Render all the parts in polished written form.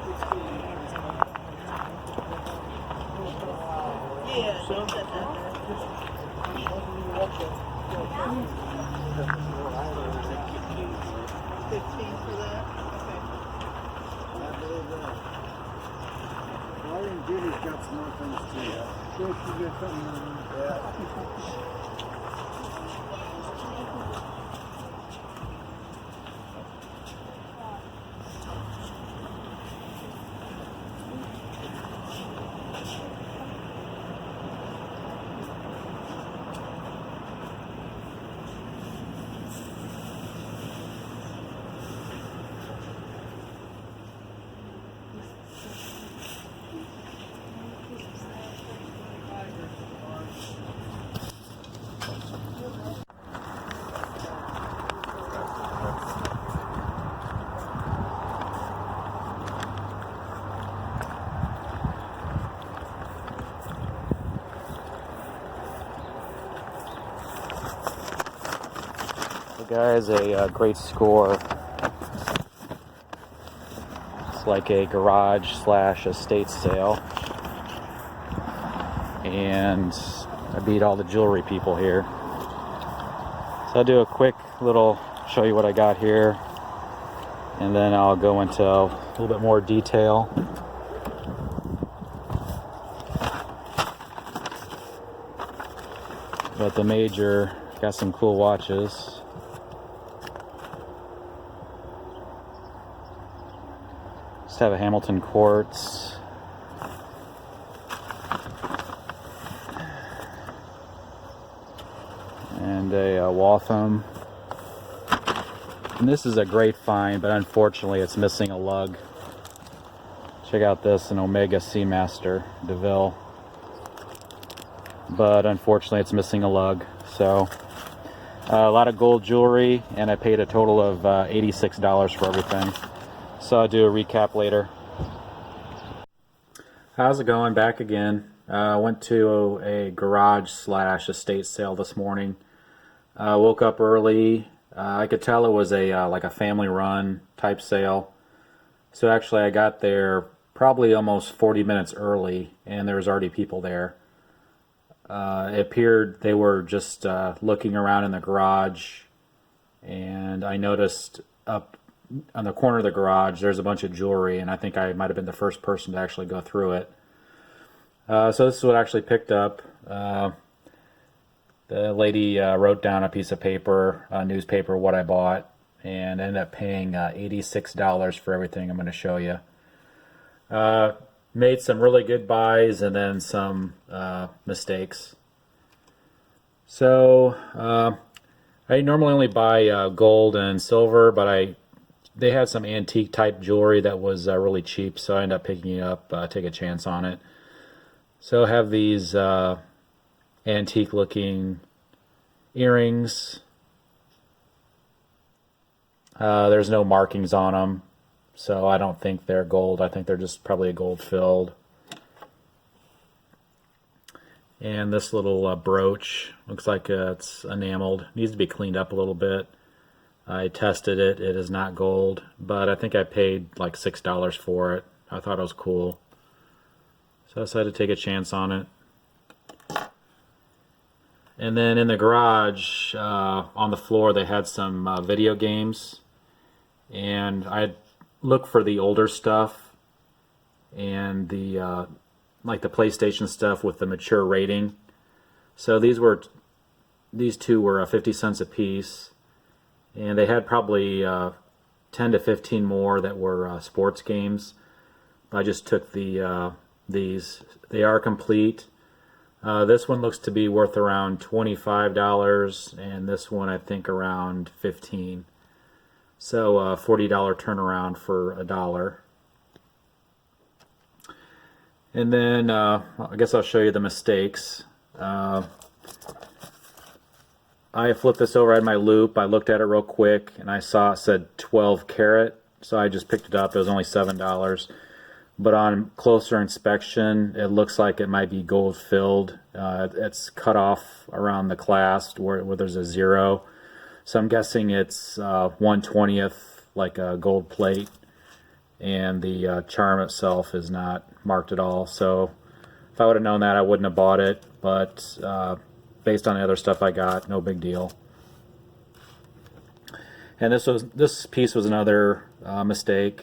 I think Judy's got some more things too. Sure, she's got something on her. Guys, a great score. It's like a garage slash estate sale, and I beat all the jewelry people here. So I'll do a quick little show you what I got here, and then I'll go into a little bit more detail. But the major got some cool watches. Just have a Hamilton quartz. And a Waltham. And this is a great find, but unfortunately it's missing a lug. Check out this, an Omega Seamaster DeVille. But unfortunately it's missing a lug. So a lot of gold jewelry, and I paid a total of $86 for everything. So I'll do a recap later. How's it going? Back again. I went to a garage slash estate sale this morning. Woke up early. I could tell it was a like a family run type sale. So actually I got there probably almost 40 minutes early, and there was already people there. It appeared they were just looking around in the garage, and I noticed up on the corner of the garage there's a bunch of jewelry, and I think I might have been the first person to actually go through it. So this is what I actually picked up. The lady wrote down a piece of paper, a newspaper, what I bought, and ended up paying $86 for everything I'm going to show you. Made some really good buys and then some mistakes. So I normally only buy gold and silver, but they had some antique type jewelry that was really cheap, so I ended up picking it up, take a chance on it. So I have these antique looking earrings. There's no markings on them, so I don't think they're gold. I think they're just probably a gold filled. And this little brooch looks like it's enameled. Needs to be cleaned up a little bit. I tested it. It is not gold, but I think I paid like $6 for it. I thought it was cool, so I decided to take a chance on it. And then in the garage, on the floor, they had some video games, and I looked for the older stuff and the like the PlayStation stuff with the mature rating. So these two were 50 cents a piece. And they had probably 10 to 15 more that were sports games. I just took these. They are complete. This one looks to be worth around $25, and this one I think around $15. So $40 turnaround for $1. And then I guess I'll show you the mistakes. I flipped this over, I had my loop, I looked at it real quick, and I saw it said 12 karat, so I just picked it up. It was only $7. But on closer inspection, it looks like it might be gold filled. It's cut off around the clasp where there's a 0. So I'm guessing it's 1/20th, like a gold plate. and the charm itself is not marked at all. So if I would have known that, I wouldn't have bought it, but based on the other stuff I got, no big deal. And this piece was another mistake.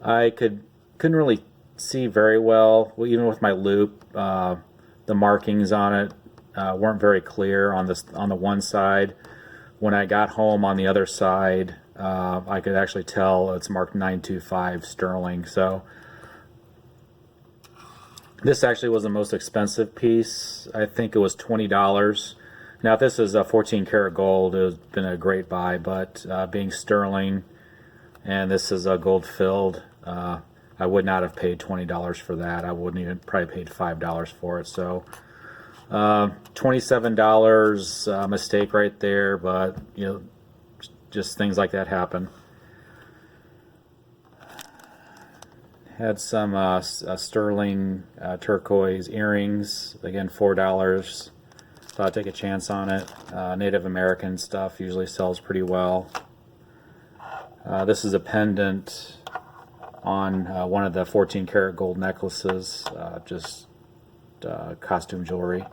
I couldn't really see very well, even with my loop. The markings on it weren't very clear on the one side. When I got home on the other side, I could actually tell it's marked 925 sterling. So this actually was the most expensive piece. I think it was $20. Now, if this is a 14 karat gold, it would have been a great buy, but being sterling and this is a gold filled, I would not have paid $20 for that. I wouldn't even probably paid $5 for it. So $27 mistake right there, but you know, just things like that happen. Had some sterling turquoise earrings, again $4. Thought I'd take a chance on it. Native American stuff usually sells pretty well. This is a pendant on one of the 14 karat gold necklaces, just costume jewelry.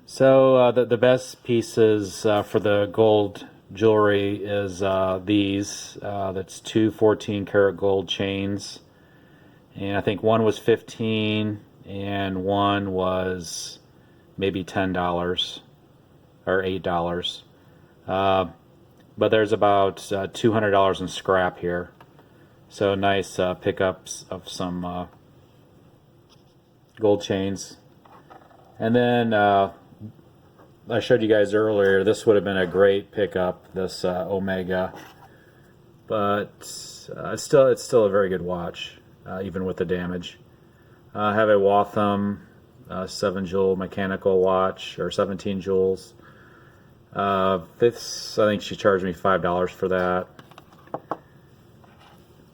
So the best pieces for the gold jewelry is these. That's two 14 karat gold chains, and I think one was 15 and one was maybe $10 or $8. But there's about $200 in scrap here. So nice pickups of some gold chains. And then I showed you guys earlier, this would have been a great pickup, this Omega. But it's still a very good watch, even with the damage. I have a Waltham 7 jewel mechanical watch, or 17 jewels. This, I think she charged me $5 for that.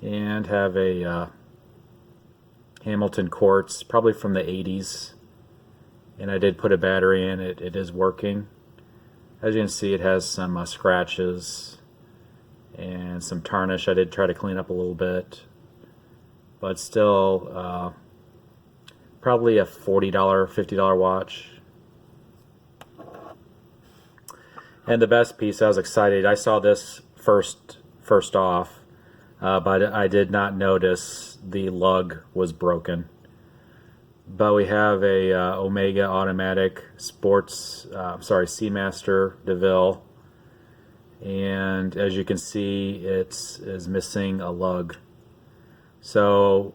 And have a Hamilton quartz, probably from the 80s. And I did put a battery in it. It is working. As you can see, it has some scratches and some tarnish. I did try to clean up a little bit, but still probably a $40, $50 watch. And the best piece, I was excited. I saw this first off, but I did not notice the lug was broken. But we have a Omega automatic sports, Seamaster DeVille, and as you can see, it is missing a lug. So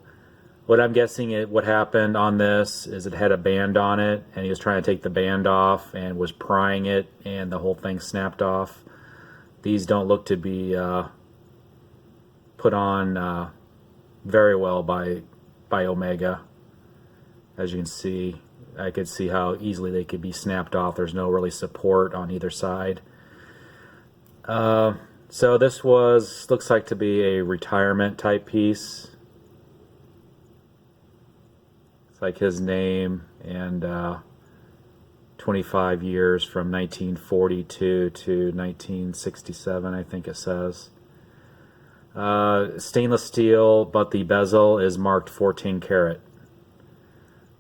what I'm guessing what happened on this is it had a band on it, and he was trying to take the band off and was prying it, and the whole thing snapped off. These don't look to be put on very well by Omega. As you can see, I could see how easily they could be snapped off. There's no really support on either side. So this looks like to be a retirement type piece. It's like his name and 25 years from 1942 to 1967, I think it says. Stainless steel, but the bezel is marked 14 karat.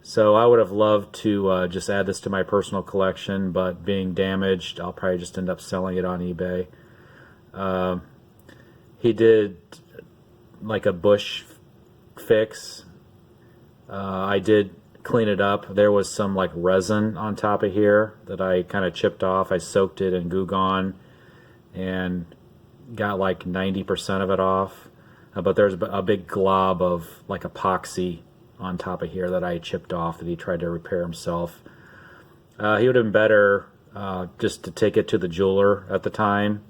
So I would have loved to just add this to my personal collection, but being damaged, I'll probably just end up selling it on eBay. He did like a bush fix. I did clean it up. There was some like resin on top of here that I kind of chipped off. I soaked it in Goo Gone and got like 90% of it off. But there's a big glob of like epoxy on top of here that I chipped off that he tried to repair himself. He would have been better just to take it to the jeweler at the time,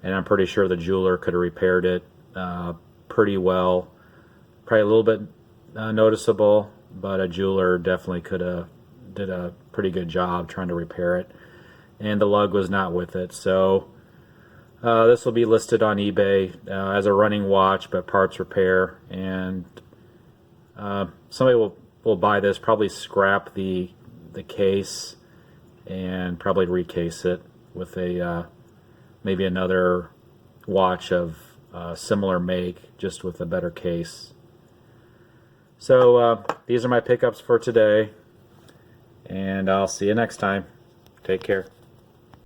and I'm pretty sure the jeweler could have repaired it pretty well. Probably a little bit noticeable, but a jeweler definitely could have did a pretty good job trying to repair it. And the lug was not with it, so this will be listed on eBay as a running watch, but parts repair, and somebody will buy this, probably scrap the case and probably recase it with a maybe another watch of similar make, just with a better case. So these are my pickups for today, and I'll see you next time. Take care.